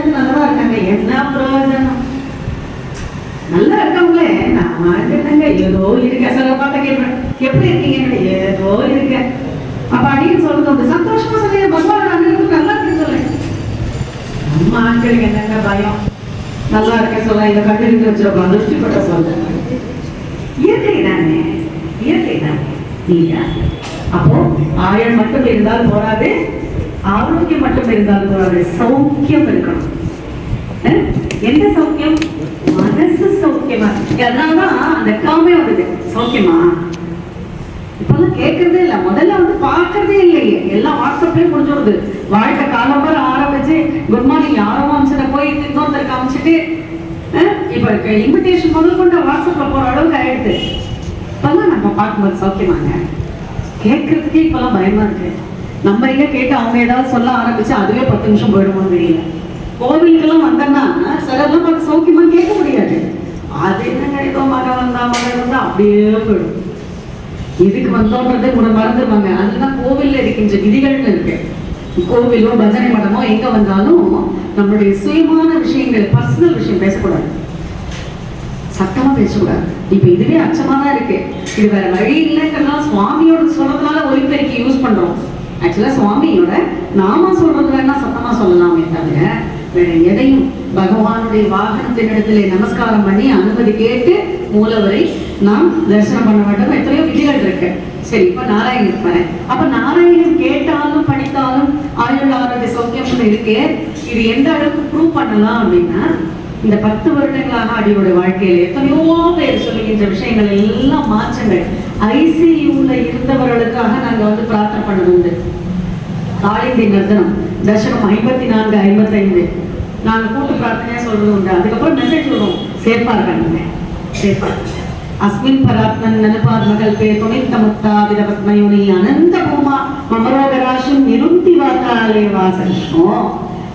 எனக்கு நல்லதா இருக்காங்க, என்ன பிரயோஜனம்? நல்லா இருக்கவங்களே நான் என்னங்க ஏதோ இருக்க, சில பார்த்தா கேட்பேன் எப்படி இருக்கீங்க, ஏதோ இருக்க அப்ப அப்படின்னு சொல்றது வந்து சந்தோஷமா சொல்லுங்க, பகவான் அண்ணனுக்கு நல்லா இருக்கு சொல்லுங்க. நம்ம ஆட்களுக்கு என்னங்க பயம், நல்லா இருக்க சொல்ல இந்த கண்ணு வச்சிருக்கோம் திருஷ்டிப்பட்ட சொல்ல. இயற்கை தானே, இயற்கை தானே நீங்க. அப்போ ஆயுள் மட்டும் இருந்தால் போராது, ஆரோக்கியம் மட்டும் இருந்தால் போராது, சௌக்கியம் இருக்கணும். என்ன சௌக்கியம்? மனசு சௌக்கியமா. அதனாலதான் அந்த காமே வருது, சௌக்கியமா இப்பெல்லாம் கேட்கறதே இல்லை, முதல்ல வந்து பார்க்கறதே இல்லையே, எல்லாம் வாட்ஸ்அப்லயே முடிஞ்சுடுது. வாழ்க்கை காலம்பரம் ஆரம்பிச்சு குட் மார்னிங் யாரோ அமிச்சுட்ட போய் இன்னொருத்தருக்கு அமிச்சுட்டு இப்ப இன்விடேஷன் முதல் கொண்டு வாட்ஸ்அப்ல போற அளவுக்கு ஆயிடுது. இப்பெல்லாம் நம்ம பார்க்கும்போது சௌக்கியமாங்க, கேட்கறதுக்கே இப்பெல்லாம் பயமா இருக்கு. நம்ம எங்க கேட்டு அவங்க ஏதாவது சொல்ல ஆரம்பிச்சு அதுவே 10 நிமிஷம் போயிடுமோன்னு தெரியல. கோவிலுக்கெல்லாம் வந்தோம்னா சிலர்லாம் பார்த்து சௌக்கியமா கேட்க முடியாது. அது என்னங்க ஏதோ மகன் வந்தா அப்படியே போயிடும். இதுக்கு வந்தோன்றதே கூட மறந்துடுவாங்க. அதுதான் கோவில்ல இருக்கின்ற விதிகள்னு இருக்கு. கோவிலோ பஜனை மடமோ எங்க வந்தாலும் நம்மளுடைய சுயமான விஷயங்கள், பர்சனல் விஷயம் பேசக்கூடாது, சத்தமா பேசக்கூடாது. இப்ப இதுவே அச்சமா தான் இருக்கு. இது வேற வழி இல்லைங்கிறதுனால சுவாமியோட சொல்றதுனால ஒலிபெருக்கி யூஸ் பண்றோம். ஆக்சுவலா சுவாமியோட நாம சொல்றது வேணா சத்தமா சொல்லலாமே தவிர வேற எதையும் பகவானுடைய வாகனத்தினிடத்திலே நமஸ்காரம் பண்ணி அனுமதி கேட்டு மூலவரை நாம் தரிசனம் பண்ண வேண்டும். எத்தனையோ விதிகள் இருக்கு. சரி, இப்ப நாராயணன் வரேன். அப்ப நாராயணன் கேட்டாலும் படித்தாலும் ஆயுள் ஆரோக்கிய சௌக்கியம் இருக்கு. இது எந்த அளவுக்கு ப்ரூவ் பண்ணலாம் அப்படின்னா, இந்த 10 வருடங்களாக அடியோட வாழ்க்கையில எத்தனையோ பேர் சொல்லுகின்ற விஷயங்கள் எல்லாம் மாற்றங்கள். ஐசியூல இருந்தவர்களுக்காக நாங்க வந்து பிரார்த்தனை பண்ணது உண்டு. காளிந்தி நர்த்தனம் தசகம் 54, 55 நாங்க கூட்டு பிரார்த்தனையா சொல்றது உண்டு. அதுக்கப்புறம் மெசேஜ் வரும், சேஃபா இருக்காங்க, சேஃபா. அஸ்மின் பராத்மன் நலபாத் மகள் பே துணித்த முக்தா விதபத்மயோனி அனந்த பூமா மமரோகராஷம் நிருந்தி வாத்தாலே வாசன்.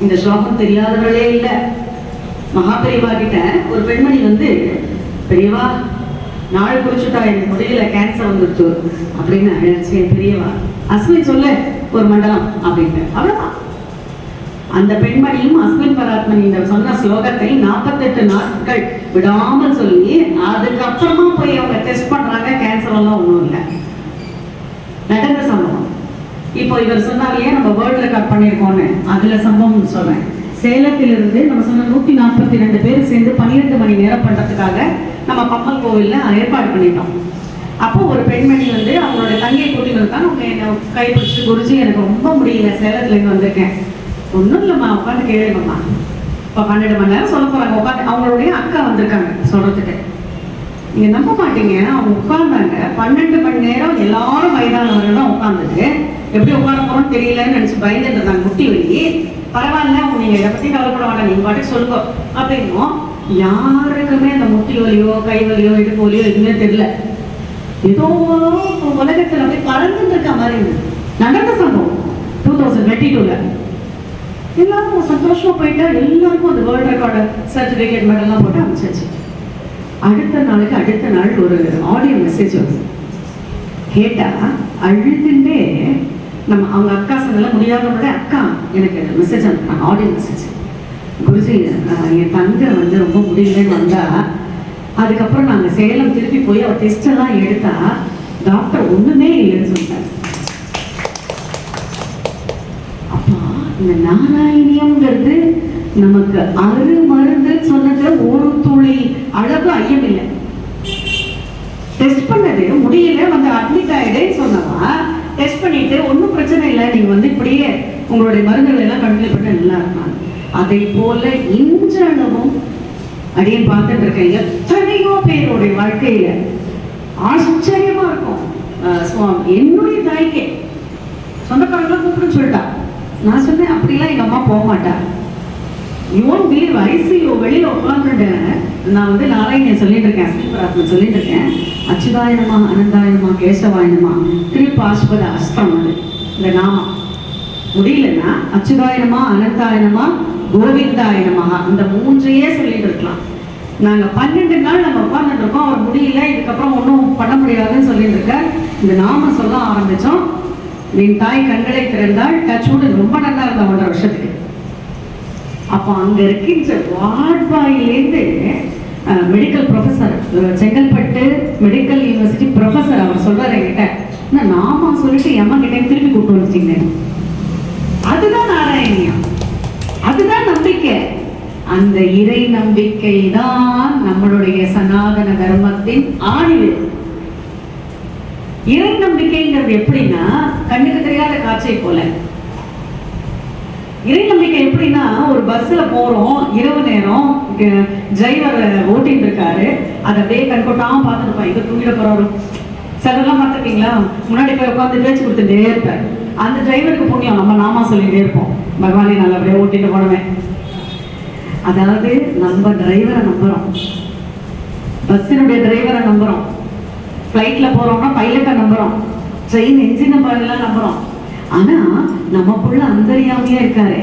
இந்த ஸ்லோகம் தெரியாதவர்களே இல்லை. மகாபெரிவா கிட்ட ஒரு பெண்மணி வந்து, பெரியவா நாள் குறிச்சுட்டா எனக்கு முடியல, கேன்சர் வந்துருச்சு அப்படின்னு அழைச்சி, பெரியவா அஸ்மின் சொல்ல ஒரு மண்டலம் அப்படின்ட்டு. அவ்வளவுதான். அந்த பெண்மணியும் அஸ்மின் பராத்மன் இந்த சொன்ன ஸ்லோகத்தை 48 நாட்கள் விடாமல் சொல்லி அதுக்கப்புறமா போய் அவங்க டெஸ்ட் பண்றாங்க. கேன்சர் எல்லாம் ஒண்ணும் இல்லை. நடந்த சம்பவம். இப்போ இவர் சொன்னாலே நம்ம வேர்ல்ட் ரெக்கார்ட் பண்ணிருக்கோம்னு, அதுல சம்பவம் சொல்றேன். சேலத்திலிருந்து நம்ம சொன்ன 142 பேர் சேர்ந்து 12 மணி நேரம் பண்றதுக்காக நம்ம பம்மல் கோவில்ல ஏற்பாடு பண்ணிட்டோம். அப்போ ஒரு பெண்மணி வந்து அவங்களோட தங்கையை கூட்டி வந்தாங்க. அவங்க என்ன கைப்பிடிச்சு, குருஜி எனக்கு ரொம்ப முடியல, சேலத்துல இருந்து வந்திருக்கேன். ஒன்றும் இல்லைம்மா, உட்காந்து கேளுங்கம்மா. இப்போ 12 மணி நேரம் சொல்ல போறாங்க. உட்காந்து அவங்களுடைய அக்கா வந்திருக்காங்க சொல்றதுக்கு. நீங்க நம்ப மாட்டீங்க, அவங்க உட்கார்ந்தாங்க 12 மணி நேரம். எல்லாரும் வயதானவர்கள் தான் உட்காந்துட்டு எப்படி உட்கார போறோம்னு தெரியலன்னு நினைச்சு பயந்துட்டு இருந்தாங்க. முட்டி வலி பரவாயில்ல, நீங்க இதை பத்தி கவலைப்பட வேண்டாம், நீங்க பாட்டுக்கு சொல்லுங்க அப்படின்னும். யாருக்குமே அந்த முட்டி வலியோ கை வலியோ இடுப்பு வலியோ எதுவுமே தெரியல. ஏதோ உலகத்துல போய் பறந்துட்டு இருக்க மாதிரி நடந்த சம்பவம் 2022ல. எல்லாரும் சந்தோஷமா போயிட்டா, எல்லாருக்கும் அந்த வேர்ல்ட் ரெக்கார்டு சர்டிபிகேட் மெடல்லாம் போட்டு அமைச்சாச்சு. அடுத்த நாள் ஒரு ஆடியோ மெசேஜ் வரும். கேட்டா அழுதுண்டே நம்ம அவங்க அக்கா சொன்னல முடியாதவங்களோட அக்கா எனக்கு மெசேஜ் அனுப்புறாங்க, ஆடியோ மெசேஜ். குருஜி என் தங்கை வந்து ரொம்ப முடியலன்னு வந்தா, அதுக்கப்புறம் நாங்கள் சேலம் திருப்பி போய் அவர் டெஸ்ட் எல்லாம் எடுத்தா டாக்டர் ஒண்ணுமே இல்லைன்னு சொல்லிட்டாரு. அப்பா இந்த நாராயணியம்ங்கிறது நமக்கு அரு மருந்து சொன்னது ஒரு துளி அளவு ஐயம் இல்லை. டெஸ்ட் பண்ணது முடியல, வந்து அட்மிட் ஆயிடுன்னு சொன்னவா டெஸ்ட் பண்ணிட்டு ஒன்றும் பிரச்சனை இல்லை, நீங்க வந்து இப்படியே உங்களுடைய மருந்துகள் எல்லாம் கண்டினியூ பண்ண நல்லா இருப்பாங்க. அதை போல இன்றளவும் அடியேன் பார்த்துட்டு இருக்கேன். எத்தனையோ பேருடைய வாழ்க்கையில ஆச்சரியமா இருக்கும். என்னுடைய தாய்க்கே சொந்தக்காரங்களாம் கூப்பிடுன்னு சொல்லிட்டா. நான் சொன்னேன் அப்படிலாம் எங்க அம்மா போக மாட்டா. யுவன் பிலீவ் ஐசியூ வெளியில உட்காந்துட்டு நான் வந்து நாராயணன் சொல்லிட்டு இருக்கேன், அஸ்மின் சொல்லிட்டு இருக்கேன். அச்சுதாயனமா அனந்தாயனமா கேசவாயனமா திருப்பாஸ்பத அஸ்தம். அது இந்த நாமம் முடியலன்னா அச்சுதாயனமா அனந்தாயனமா கோவிந்தாயனமா இந்த 3ஐயே சொல்லிட்டு இருக்கலாம். நாங்க 12 நாள் நம்ம உட்கார்ந்துட்டு இருக்கோம். அவர் முடியல, இதுக்கப்புறம் ஒன்றும் பண்ண முடியாதுன்னு சொல்லிட்டு இருக்க. இந்த நாம சொல்ல ஆரம்பிச்சோம். என் தாய் கண்களை திறந்தால் டச்சோடு ரொம்ப நல்லா இருந்தா 1.5 வருஷத்துக்கு. அப்போ அங்க இருக்கின்ற வார்ட் பாயிலேருந்து medical professor, Chengalpattu medical university professor, அவர் சொல்றாரு என்கிட்ட, நாமா சொல்லிட்டு எம்மா கிட்ட திருப்பி கூப்பிட்டு வந்துட்டீங்க. அதுதான் நாராயணியம், அதுதான் நம்பிக்கை. அந்த இறை நம்பிக்கை தான் நம்மளுடைய சனாதன தர்மத்தின் ஆணிவேர். இறை நம்பிக்கைங்கிறது எப்படின்னா கண்ணுக்கு தெரியாத காட்சை போல. இறை நம்பிக்கை எப்படின்னா, ஒரு பஸ்ல போறோம், இரவு நேரம், டிரைவர் ஓட்டிட்டு இருக்காரு, அதை அப்படியே கண்கொட்டாம பார்த்துருப்பான், இதை தூங்கிட போறாரு. சிலர்லாம் பார்த்துருக்கீங்களா, முன்னாடி போய் உட்காந்து பேச்சு கொடுத்துட்டே இருப்பார். அந்த டிரைவருக்கு புண்ணியம், நம்ம நாமா சொல்லிட்டே இருப்போம், பகவானே நல்லபடியா ஓட்டிட்டு போனவன். அதாவது நம்ம டிரைவரை நம்புறோம், பஸ்ஸினுடைய டிரைவரை நம்புறோம், ஃப்ளைட்ல போறோம்னா பைலட்டை நம்புறோம், ட்ரெயின் என்ஜின் எல்லாம் நம்புறோம். ஆனா நமக்குள்ள அந்தரியாமையா இருக்காரு,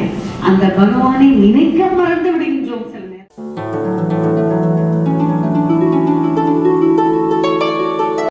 அந்த பகவானை நினைக்க மறந்து விடுகின்றோம்.